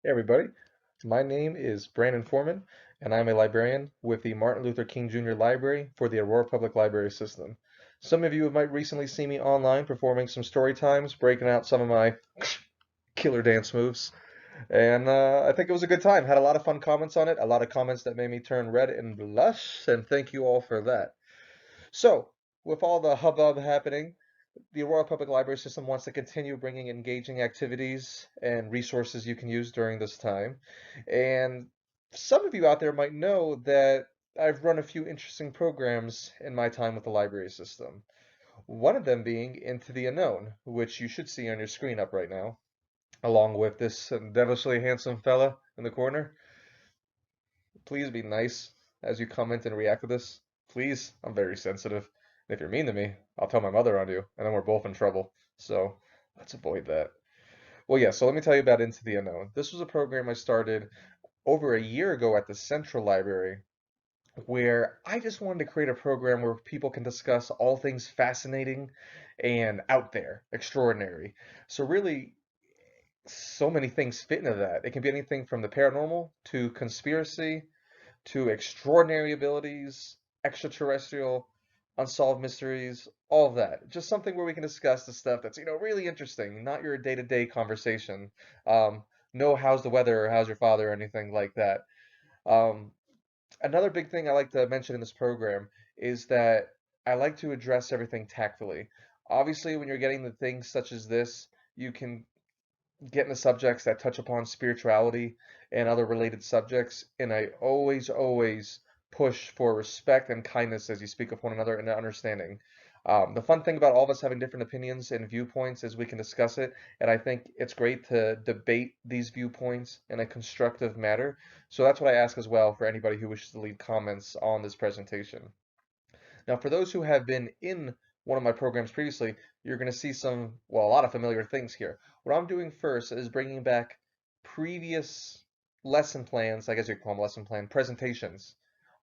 Hey everybody, my name is Brandon Foreman, and I'm a librarian with the Martin Luther King Jr. Library for the Aurora Public Library system. Some of you might recently see me online performing some story times, breaking out some of my killer dance moves, and I think it was a good time. Had a lot of fun comments on it, a lot of comments that made me turn red and blush, and thank you all for that. So, with all the hubbub happening, the Aurora Public Library system wants to continue bringing engaging activities and resources you can use during this time. And some of you out there might know that I've run a few interesting programs in my time with the library system. One of them being Into the Unknown, which you should see on your screen up right now, along with this devilishly handsome fella in the corner. Please be nice as you comment and react to this. Please, I'm very sensitive. And if you're mean to me, I'll tell my mother on you, and then we're both in trouble. So let's avoid that. Well, yeah, so let me tell you about Into the Unknown. This was a program I started over a year ago at the Central Library, where I just wanted to create a program where people can discuss all things fascinating and out there, extraordinary. So really, so many things fit into that. It can be anything from the paranormal to conspiracy to extraordinary abilities, extraterrestrial, unsolved mysteries, all of that. Just something where we can discuss the stuff that's, really interesting, not your day-to-day conversation. Um, no how's the weather or how's your father or anything like that. Um, Another big thing I like to mention in this program is that I like to address everything tactfully. Obviously, when you're getting the things such as this, you can get into subjects that touch upon spirituality and other related subjects, and I always push for respect and kindness as you speak of one another and understanding. The fun thing about all of us having different opinions and viewpoints is we can discuss it, and I think it's great to debate these viewpoints in a constructive manner. So that's what I ask as well for anybody who wishes to leave comments on this presentation. Now, for those who have been in one of my programs previously, you're going to see a lot of familiar things here. What I'm doing first is bringing back previous lesson plans, I guess you call them lesson plan presentations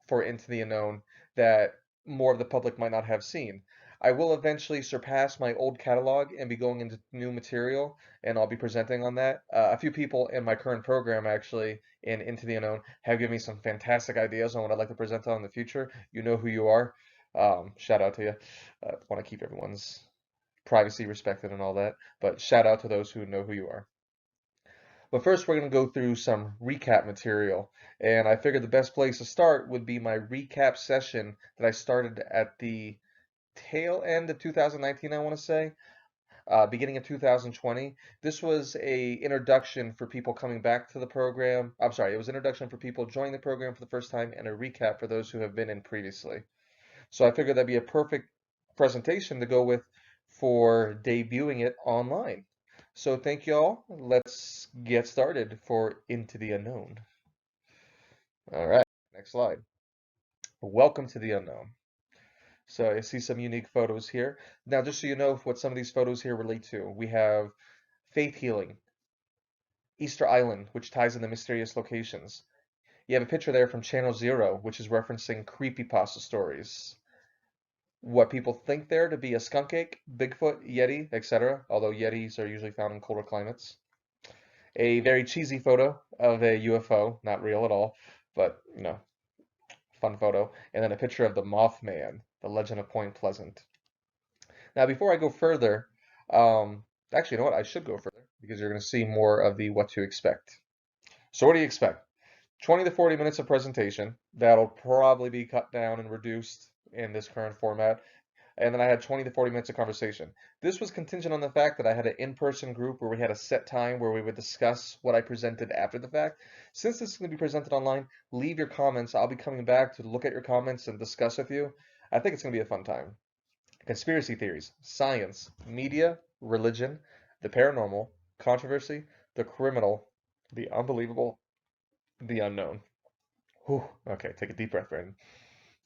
for Into the Unknown that more of the public might not have seen. I will eventually surpass my old catalog and be going into new material, and I'll be presenting on that. A few people in my current program, actually, in Into the Unknown, have given me some fantastic ideas on what I'd like to present on in the future. You know who you are. Shout out to you. Want to keep everyone's privacy respected and all that, but shout out to those who know who you are. But first, we're going to go through some recap material, and I figured the best place to start would be my recap session that I started at the tail end of 2019, I want to say, beginning of 2020. This was a introduction for people coming back to the program. I'm sorry, it was introduction for people joining the program for the first time and a recap for those who have been in previously. So I figured that'd be a perfect presentation to go with for debuting it online. So thank y'all. Let's get started for Into the Unknown. All right, next slide. Welcome to the unknown. So I see some unique photos here. Now, just so you know what some of these photos here relate to, we have faith healing, Easter Island, which ties in the mysterious locations. You have a picture there from Channel Zero, which is referencing creepypasta stories. What people think there to be a skunk ape, Bigfoot, Yeti, etc., although Yetis are usually found in colder climates. A very cheesy photo of a UFO, not real at all, but, fun photo. And then a picture of the Mothman, the Legend of Point Pleasant. Now, before I go further, actually, you know what? I should go further because you're going to see more of the what to expect. So what do you expect? 20 to 40 minutes of presentation. That'll probably be cut down and reduced in this current format. And then I had 20 to 40 minutes of conversation. This was contingent on the fact that I had an in-person group where we had a set time where we would discuss what I presented after the fact. Since this is going to be presented online, leave your comments. I'll be coming back to look at your comments and discuss with you. I think it's going to be a fun time. Conspiracy theories, science, media, religion, the paranormal, controversy, the criminal, the unbelievable, the unknown. Whew. Okay, take a deep breath, Brandon.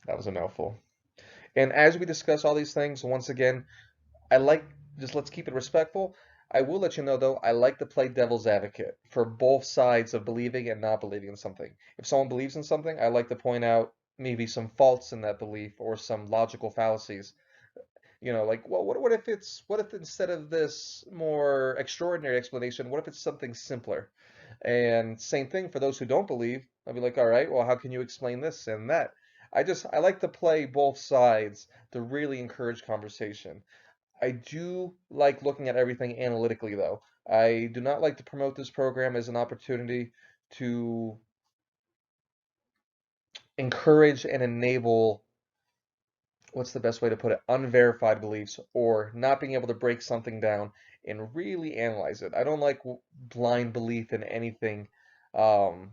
That was a mouthful. And as we discuss all these things, once again, let's keep it respectful. I will let you know, though, I like to play devil's advocate for both sides of believing and not believing in something. If someone believes in something, I like to point out maybe some faults in that belief or some logical fallacies. Like, well, what if instead of this more extraordinary explanation, what if it's something simpler? And same thing for those who don't believe. I'll be like, all right, well, how can you explain this and that? I like to play both sides to really encourage conversation. I do like looking at everything analytically, though. I do not like to promote this program as an opportunity to encourage and enable, what's the best way to put it, unverified beliefs or not being able to break something down and really analyze it. I don't like blind belief in anything. Um,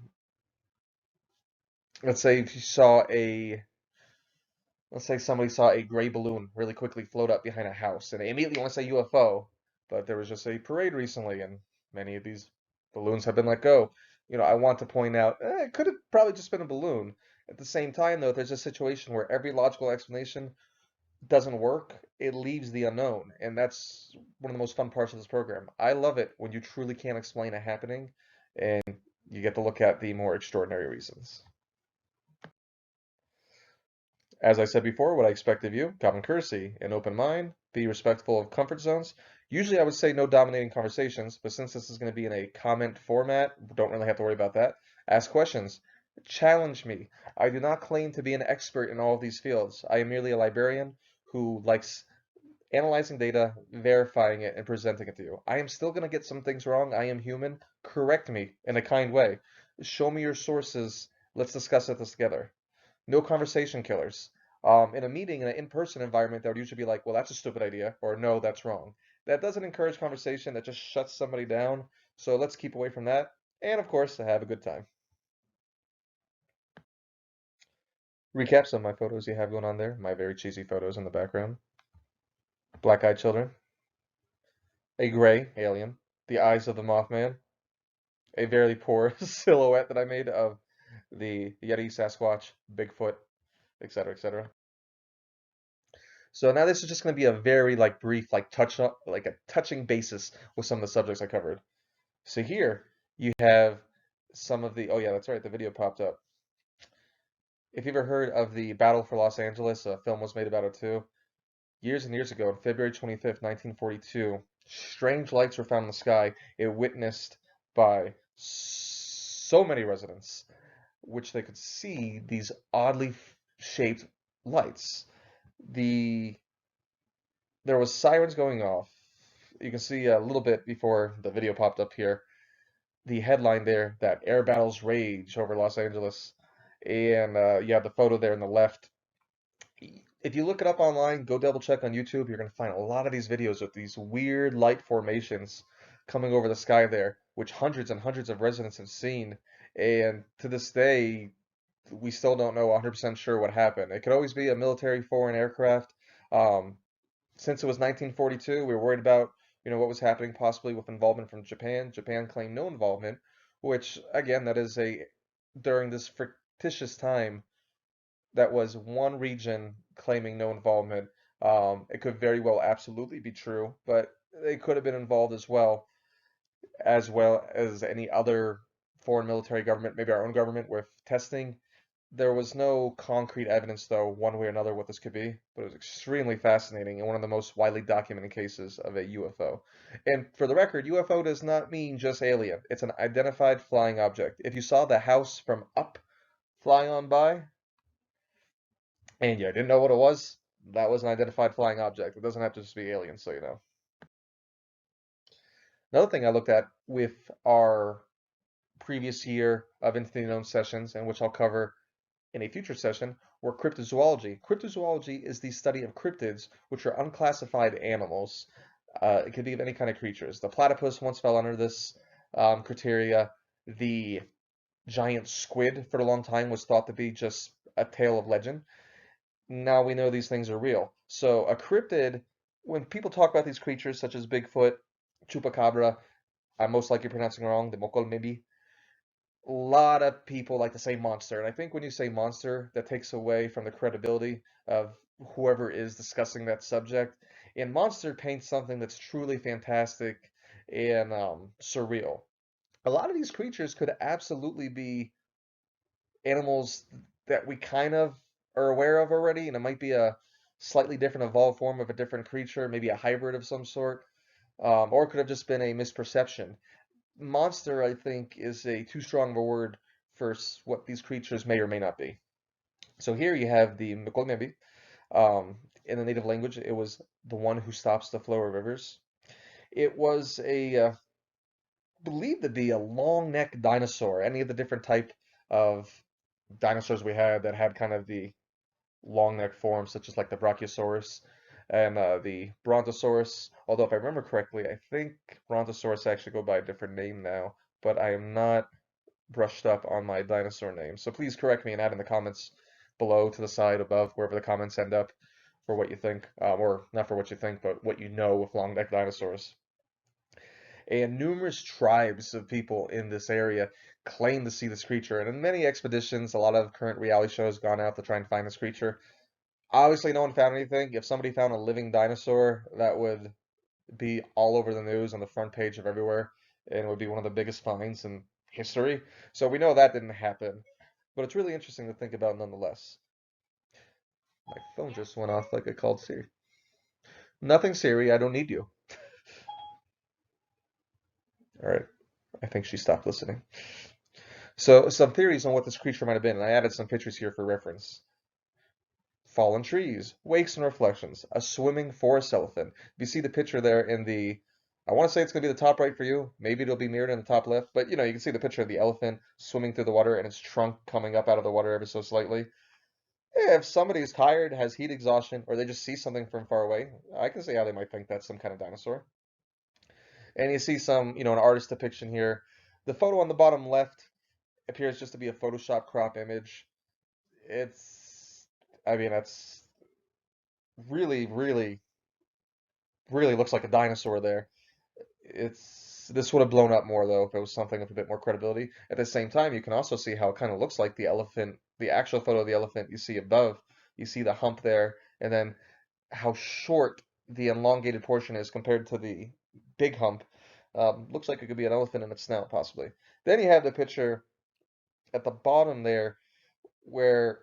let's say if you saw a Let's say somebody saw a gray balloon really quickly float up behind a house, and they immediately want to say UFO, but there was just a parade recently, and many of these balloons have been let go. I want to point out, it could have probably just been a balloon. At the same time, though, if there's a situation where every logical explanation doesn't work, it leaves the unknown, and that's one of the most fun parts of this program. I love it when you truly can't explain a happening, and you get to look at the more extraordinary reasons. As I said before, what I expect of you, common courtesy, an open mind, be respectful of comfort zones. Usually I would say no dominating conversations, but since this is going to be in a comment format, don't really have to worry about that. Ask questions. Challenge me. I do not claim to be an expert in all of these fields. I am merely a librarian who likes analyzing data, verifying it, and presenting it to you. I am still going to get some things wrong. I am human. Correct me in a kind way. Show me your sources. Let's discuss this together. No conversation killers. In a meeting, in an in-person environment, that would usually be like, well, that's a stupid idea, or no, that's wrong. That doesn't encourage conversation, that just shuts somebody down. So let's keep away from that. And of course, have a good time. Recap some of my photos you have going on there. My very cheesy photos in the background. Black-eyed children. A gray alien. The eyes of the Mothman. A very poor silhouette that I made of the Yeti, Sasquatch, Bigfoot, etc., etc. So now this is just going to be a very brief like a touching basis with some of the subjects I covered. So here you have some of the oh yeah, that's right, the video popped up. If you've ever heard of the Battle for Los Angeles, a film was made about it too. Years and years ago, on February 25th, 1942, strange lights were found in the sky. It witnessed by so many residents, which they could see these oddly shaped lights. The There was sirens going off. You can see a little bit before the video popped up here, the headline there that air battles rage over Los Angeles. And you have the photo there on the left. If you look it up online, go double check on YouTube, you're going to find a lot of these videos with these weird light formations coming over the sky there, which hundreds and hundreds of residents have seen. And to this day, we still don't know 100% sure what happened. It could always be a military foreign aircraft. Um, since it was 1942, we were worried about, what was happening possibly with involvement from Japan. Japan claimed no involvement, which again, that is during this fictitious time, that was one region claiming no involvement. It could very well absolutely be true, but they could have been involved as well as any other foreign military government, maybe our own government with testing. There was no concrete evidence, though, one way or another, what this could be, but it was extremely fascinating and one of the most widely documented cases of a UFO. And for the record, UFO does not mean just alien. It's an identified flying object. If you saw the house from up flying on by and you didn't know what it was, that was an identified flying object. It doesn't have to just be alien, so you know. Another thing I looked at with our previous year of Into the Unknown sessions, and which I'll cover in a future session, were cryptozoology. Cryptozoology is the study of cryptids, which are unclassified animals. It could be of any kind of creatures. The platypus once fell under this criteria. The giant squid for a long time was thought to be just a tale of legend. Now we know these things are real. So a cryptid, when people talk about these creatures such as Bigfoot, Chupacabra, I'm most likely pronouncing it wrong, the Mokol maybe, a lot of people like to say monster, and I think when you say monster, that takes away from the credibility of whoever is discussing that subject. And monster paints something that's truly fantastic and surreal. A lot of these creatures could absolutely be animals that we kind of are aware of already, and it might be a slightly different evolved form of a different creature, maybe a hybrid of some sort, or it could have just been a misperception. monster, I think, is a too strong of a word for what these creatures may or may not be. So here you have the Mkolmebi. In the native language, it was the one who stops the flow of rivers. It was believed to be a long-necked dinosaur. Any of the different type of dinosaurs we had that had kind of the long neck form, such as like the Brachiosaurus and the Brontosaurus. Although, if I remember correctly, I think Brontosaurus actually go by a different name now, but I am not brushed up on my dinosaur name. So please correct me and add in the comments below, to the side, above, wherever the comments end up, for what you think, or not for what you think, but what you know with long neck dinosaurs. And numerous tribes of people in this area claim to see this creature. And in many expeditions, a lot of current reality shows gone out to try and find this creature. Obviously, no one found anything. If somebody found a living dinosaur, that would be all over the news on the front page of everywhere, and it would be one of the biggest finds in history. So we know that didn't happen, but it's really interesting to think about nonetheless. My phone just went off like I called Siri. Nothing, Siri. I don't need you. All right. I think she stopped listening. So some theories on what this creature might have been, and I added some pictures here for reference. Fallen trees, wakes and reflections, a swimming forest elephant. If you see the picture there in the, I want to say it's going to be the top right for you. Maybe it'll be mirrored in the top left, but you know, you can see the picture of the elephant swimming through the water and its trunk coming up out of the water ever so slightly. If somebody's tired, has heat exhaustion, or they just see something from far away, I can see how they might think that's some kind of dinosaur. And you see some, an artist depiction here. The photo on the bottom left appears just to be a Photoshop crop image. It's, I mean, that's really, really, really looks like a dinosaur there. This would have blown up more though if it was something with a bit more credibility. At the same time, you can also see how it kind of looks like the elephant, the actual photo of the elephant you see above. You see the hump there, and then how short the elongated portion is compared to the big hump. Looks like it could be an elephant in its snout, possibly. Then you have the picture at the bottom there where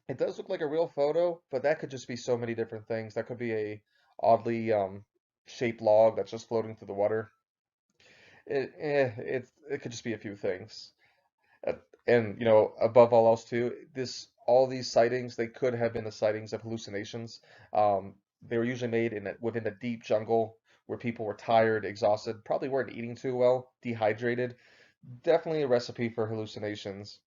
it does look like a real photo, but that could just be so many different things. That could be a oddly shaped log that's just floating through the water. It could just be a few things. Uh, and above all else too, this all these sightings, they could have been the sightings of hallucinations. They were usually made within the deep jungle where people were tired, exhausted, probably weren't eating too well, dehydrated. Definitely a recipe for hallucinations.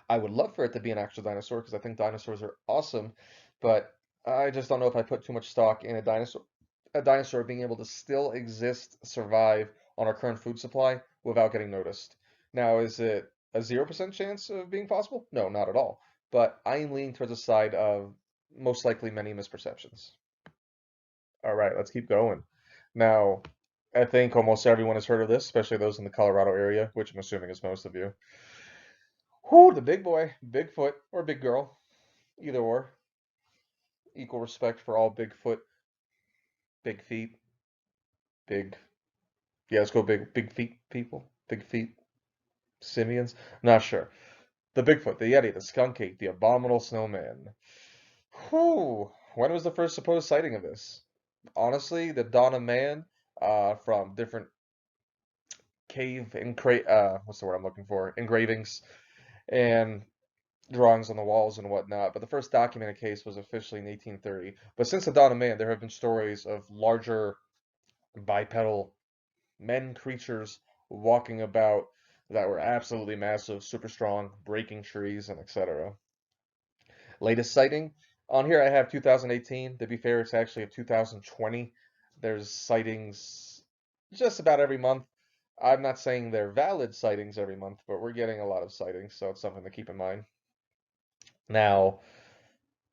I would love for it to be an actual dinosaur because I think dinosaurs are awesome, but I just don't know if I put too much stock in a dinosaur being able to still exist, survive on our current food supply without getting noticed. Now, is it a 0% chance of being possible? No, not at all. But I am leaning towards the side of most likely many misperceptions. All right, let's keep going. Now, I think almost everyone has heard of this, especially those in the Colorado area, which I'm assuming is most of you. Whoo, the big boy, Bigfoot, or big girl, either or. Equal respect for all Bigfoot, big feet, big. Yeah, let's go big feet people, big feet, simians. Not sure. The Bigfoot, the Yeti, the skunk ape, the abominable snowman. Whew. When was the first supposed sighting of this? Honestly, the dawn of man, from different cave what's the word I'm looking for? Engravings and drawings on the walls and whatnot, but the first documented case was officially in 1830. But since the dawn of man, there have been stories of larger bipedal men creatures walking about that were absolutely massive, super strong, breaking trees, and etc. Latest sighting on here I have 2018. To be fair, it's actually of 2020. There's sightings just about every month. I'm not saying they're valid sightings every month, but we're getting a lot of sightings, so it's something to keep in mind. Now,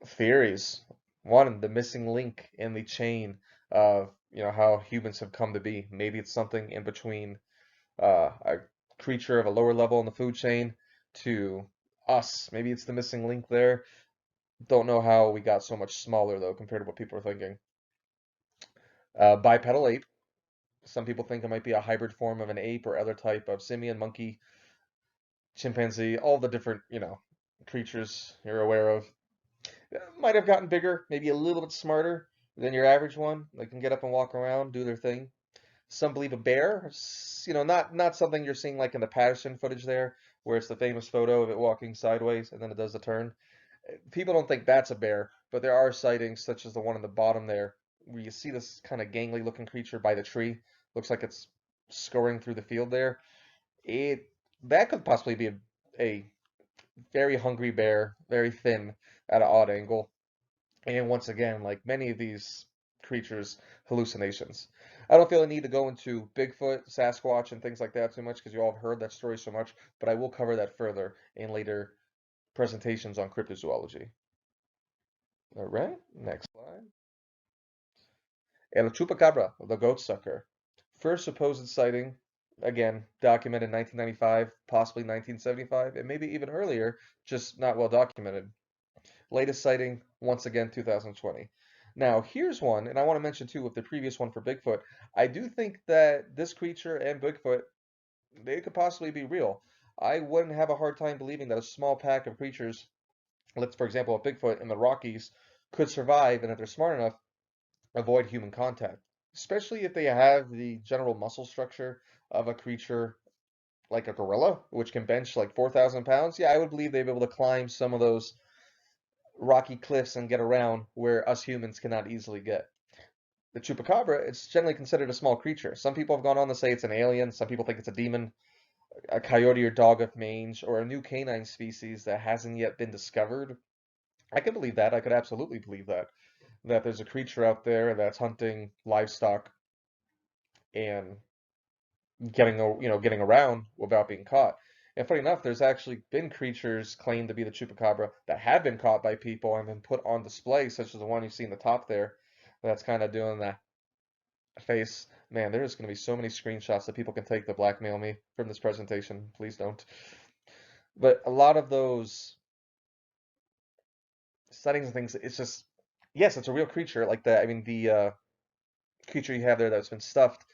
theories. One, the missing link in the chain of, how humans have come to be. Maybe it's something in between a creature of a lower level in the food chain to us. Maybe it's the missing link there. Don't know how we got so much smaller though compared to what people are thinking. Bipedal ape. Some people think it might be a hybrid form of an ape or other type of simian, monkey, chimpanzee, all the different, creatures you're aware of. Might have gotten bigger, maybe a little bit smarter than your average one. They can get up and walk around, do their thing. Some believe a bear, not something you're seeing like in the Patterson footage there, where it's the famous photo of it walking sideways and then it does the turn. People don't think that's a bear, but there are sightings such as the one on the bottom there, where you see this kind of gangly looking creature by the tree. Looks like it's scurrying through the field there. It That could possibly be a very hungry bear, very thin at an odd angle. And once again, like many of these creatures, hallucinations. I don't feel a need to go into Bigfoot, Sasquatch, and things like that too much because you all have heard that story so much, but I will cover that further in later presentations on cryptozoology. All right, next slide. El Chupacabra, the goat sucker. First supposed sighting, again, documented in 1995, possibly 1975, and maybe even earlier, just not well documented. Latest sighting, once again, 2020. Now, here's one, and I want to mention too, with the previous one for Bigfoot, I do think that this creature and Bigfoot, they could possibly be real. I wouldn't have a hard time believing that a small pack of creatures, let's for example, a Bigfoot in the Rockies, could survive, and if they're smart enough, avoid human contact, especially if they have the general muscle structure of a creature like a gorilla, which can bench like 4,000 pounds. Yeah, I would believe they'd be able to climb some of those rocky cliffs and get around where us humans cannot easily get. The chupacabra, it's generally considered a small creature. Some people have gone on to say it's an alien. Some people think it's a demon, a coyote or dog of mange, or a new canine species that hasn't yet been discovered. I could believe that. I could absolutely believe that. That there's a creature out there that's hunting livestock and getting around without being caught. And funny enough, there's actually been creatures claimed to be the chupacabra that have been caught by people and been put on display, such as the one you see in the top there. That's kind of doing the face. Man, there's going to be so many screenshots that people can take to blackmail me from this presentation. Please don't. But a lot of those settings and things, it's just, yes, it's a real creature like that. I mean, the creature you have there that's been stuffed,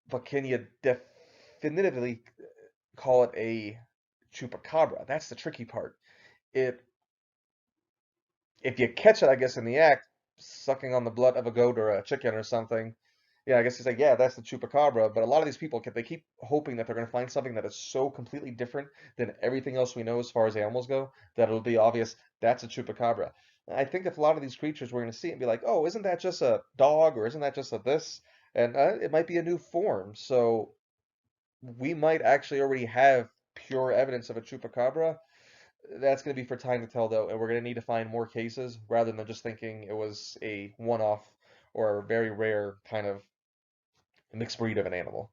but can you definitively call it a chupacabra? That's the tricky part. It If you catch it, I guess, in the act, sucking on the blood of a goat or a chicken or something, yeah, I guess he's like, yeah, that's the chupacabra. But a lot of these people, they keep hoping that they're going to find something that is so completely different than everything else we know as far as animals go that it'll be obvious that's a chupacabra. I think if a lot of these creatures we're going to see it and be like, oh, isn't that just a dog or isn't that just a this? And it might be a new form. So we might actually already have pure evidence of a chupacabra. That's going to be for time to tell, though, and we're going to need to find more cases rather than just thinking it was a one-off or a very rare kind of mixed breed of an animal.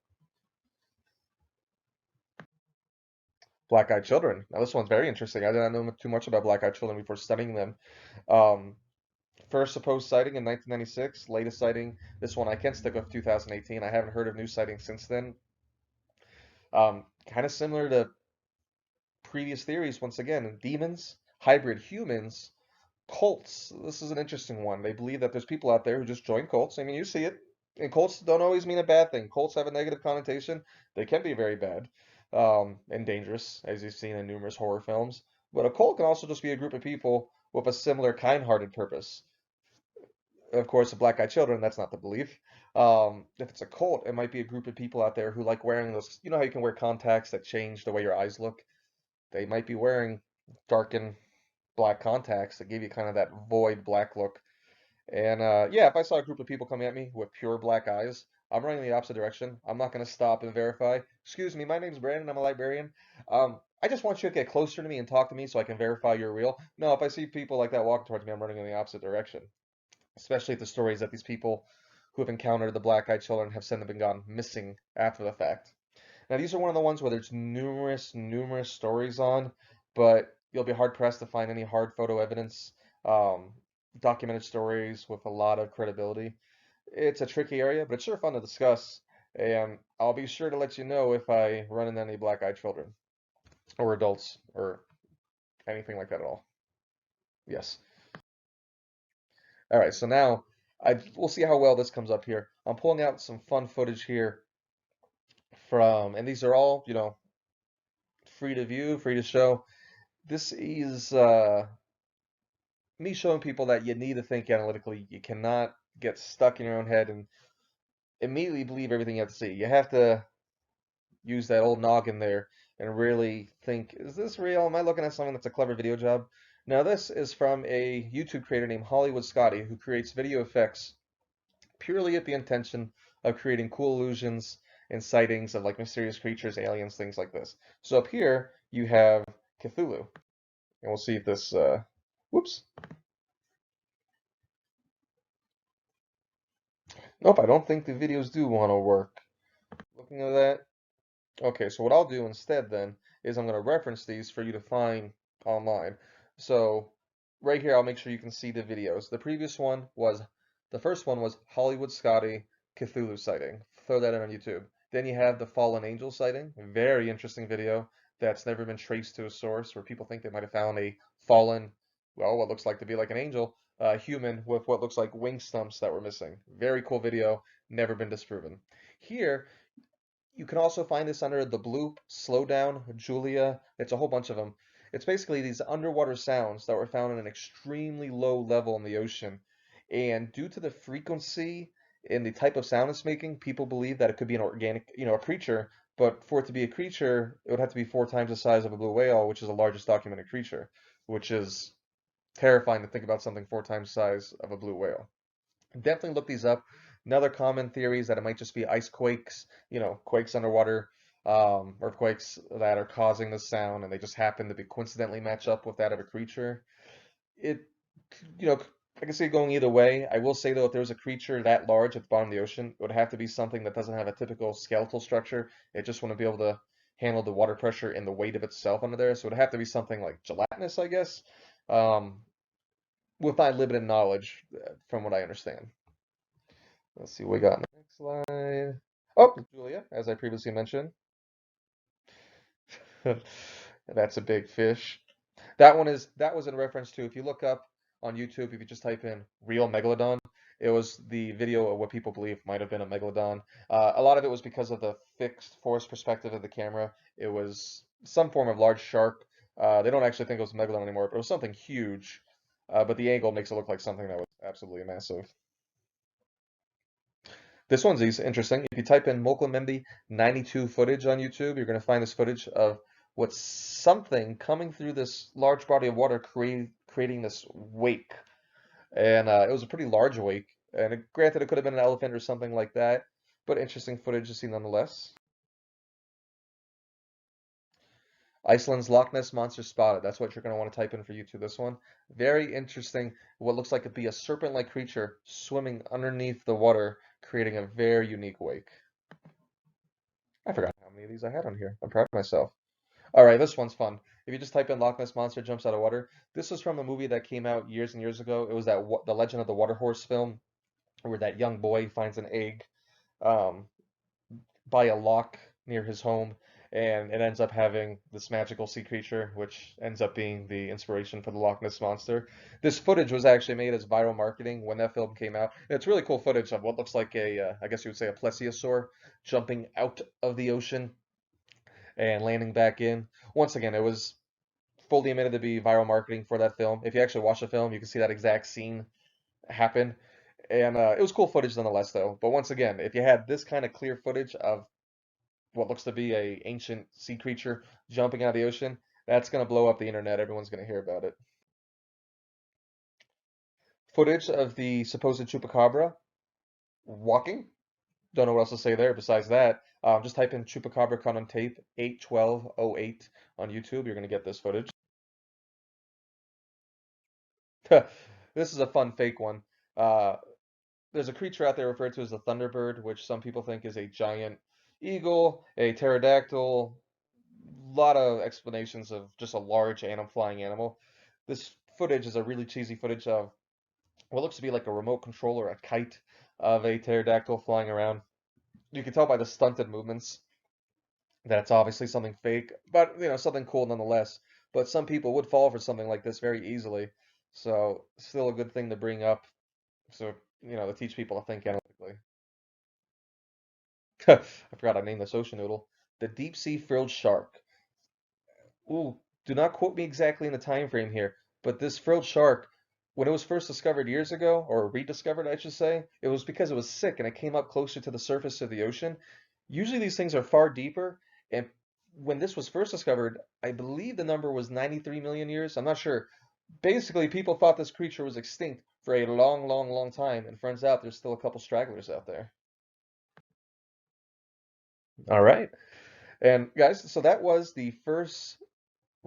Black-eyed children. Now, this one's very interesting. I did not know too much about black-eyed children before studying them. Um, First supposed sighting in 1996. Latest sighting, this one I can stick with 2018. I haven't heard of new sightings since then. Kind of similar to previous theories, once again, demons, hybrid humans, cults. This is an interesting one. They believe that there's people out there who just join cults. I mean, you see it. And cults don't always mean a bad thing. Cults have a negative connotation. They can be very bad and dangerous, as you've seen in numerous horror films. But a cult can also just be a group of people with a similar kind-hearted purpose. Of course, the black-eyed children, that's not the belief. If it's a cult, it might be a group of people out there who like wearing those, you know how you can wear contacts that change the way your eyes look? They might be wearing darkened black contacts that give you kind of that void black look. And yeah, if I saw a group of people coming at me with pure black eyes, I'm running the opposite direction. I'm not going to stop and verify. Excuse me, my name's Brandon. I'm a librarian. I just want you to get closer to me and talk to me so I can verify you're real. No, if I see people like that walking towards me, I'm running in the opposite direction. Especially if the stories that these people who have encountered the black-eyed children have said have been gone missing after the fact. Now, these are one of the ones where there's numerous stories on, but you'll be hard pressed to find any hard photo evidence, um, documented stories with a lot of credibility. It's a tricky area, but it's sure fun to discuss. And I'll be sure to let you know if I run into any black-eyed children or adults or anything like that at all. Yes. All right, so now we'll see how well this comes up here. I'm pulling out some fun footage here and these are all, free to view, free to show. This is me showing people that you need to think analytically. You cannot get stuck in your own head and immediately believe everything you have to see. You have to use that old noggin there and really think, is this real? Am I looking at something that's a clever video job? Now, this is from a YouTube creator named Hollywood Scotty who creates video effects purely at the intention of creating cool illusions and sightings of like mysterious creatures, aliens, things like this. So up here you have Cthulhu, and we'll see if this. Whoops. Nope, I don't think the videos do want to work. Looking at that. Okay, so what I'll do instead then is I'm going to reference these for you to find online. So right here, I'll make sure you can see the videos. The first one was Hollywood Scotty Cthulhu sighting. Throw that in on YouTube. Then you have the Fallen Angel sighting, a very interesting video that's never been traced to a source where people think they might have found a fallen, well, what looks like to be like an angel, human with what looks like wing stumps that were missing. Very cool video, never been disproven. Here, you can also find this under the Bloop, Slowdown, Julia. It's a whole bunch of them. It's basically these underwater sounds that were found at an extremely low level in the ocean. And due to the frequency and the type of sound it's making, people believe that it could be an organic, a creature. But for it to be a creature, it would have to be 4 times the size of a blue whale, which is the largest documented creature, which is terrifying to think about something 4 times the size of a blue whale. Definitely look these up. Another common theory is that it might just be ice quakes, quakes underwater, earthquakes that are causing the sound, and they just happen to be coincidentally match up with that of a creature. It, you know, I can see it going either way. I will say though, if there was a creature that large at the bottom of the ocean, it would have to be something that doesn't have a typical skeletal structure. It just wouldn't be able to handle the water pressure and the weight of itself under there. So it would have to be something like gelatinous, I guess, um, with my limited knowledge, from what I understand. Let's see what we got in the next slide. Oh, Julia, as I previously mentioned. That's a big fish. That was in reference to, if you look up on YouTube, if you just type in real megalodon, it was the video of what people believe might have been a megalodon. A lot of it was because of the fixed force perspective of the camera. It was some form of large shark. They don't actually think it was a megalodon anymore, but it was something huge. But the angle makes it look like something that was absolutely massive. This one's interesting. If you type in Mokomembi 92 footage on YouTube, you're going to find this footage of what's something coming through this large body of water, creating this wake. And it was a pretty large wake. And granted, it could have been an elephant or something like that, but interesting footage to see nonetheless. Iceland's Loch Ness Monster spotted. That's what you're going to want to type in for YouTube. This one. Very interesting. What looks like to be a serpent-like creature swimming underneath the water, creating a very unique wake. I forgot how many of these I had on here. I'm proud of myself. All right, this one's fun. If you just type in Loch Ness Monster jumps out of water, this was from a movie that came out years and years ago. It was that the Legend of the Water Horse film, where that young boy finds an egg um, by a loch near his home, and it ends up having this magical sea creature, which ends up being the inspiration for the Loch Ness Monster. This footage was actually made as viral marketing when that film came out. And it's really cool footage of what looks like I guess you would say a plesiosaur jumping out of the ocean and landing back in. Once again, it was fully admitted to be viral marketing for that film. If you actually watch the film, you can see that exact scene happen. And it was cool footage nonetheless, though. But once again, if you had this kind of clear footage of what looks to be a ancient sea creature jumping out of the ocean, that's going to blow up the internet. Everyone's going to hear about it. Footage of the supposed chupacabra walking. Don't know what else to say there besides that. Just type in chupacabra caught on tape 8/12/08 on YouTube. You're going to get this footage. This is a fun fake one. Uh, there's a creature out there referred to as the Thunderbird, which some people think is a giant eagle, a pterodactyl. A lot of explanations of just a large animal, flying animal. This footage is a really cheesy footage of what looks to be like a remote controller, a kite of a pterodactyl flying around. You can tell by the stunted movements that it's obviously something fake, but something cool nonetheless. But some people would fall for something like this very easily. So still a good thing to bring up. So, to teach people to think analytically. I forgot I named this ocean noodle. The deep sea frilled shark. Ooh, do not quote me exactly in the time frame here, but this frilled shark when it was first discovered years ago, or rediscovered, I should say, it was because it was sick and it came up closer to the surface of the ocean. Usually these things are far deeper, and when this was first discovered, I believe the number was 93 million years. I'm not sure. Basically, people thought this creature was extinct for a long, long, long time, and turns out there's still a couple stragglers out there. All right. And guys, so that was the first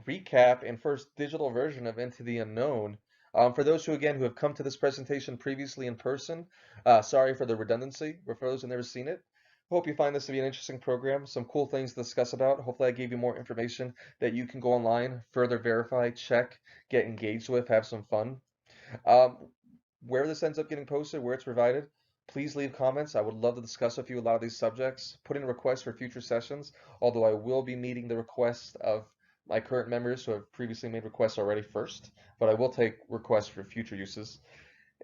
recap and first digital version of Into the Unknown. For those who, again, who have come to this presentation previously in person, sorry for the redundancy, but for those who've never seen it, hope you find this to be an interesting program, some cool things to discuss about. Hopefully I gave you more information that you can go online, further verify, check, get engaged with, have some fun. Um, where this ends up getting posted, where it's provided, please leave comments. I would love to discuss with you a lot of these subjects. Put in requests for future sessions, although I will be meeting the request of my current members who have previously made requests already first, but I will take requests for future uses.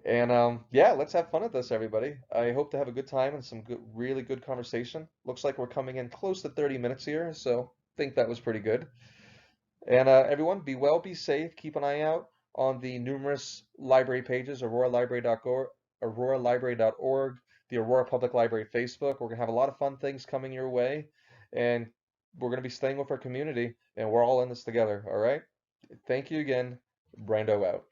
And yeah, let's have fun with this, everybody. I hope to have a good time and some good, really good conversation. Looks like we're coming in close to 30 minutes here, so I think that was pretty good. And everyone, be well, be safe. Keep an eye out on the numerous library pages, auroralibrary.org, auroralibrary.org, the Aurora Public Library Facebook. We're going to have a lot of fun things coming your way, and we're going to be staying with our community, and we're all in this together, all right? Thank you again. Brando out.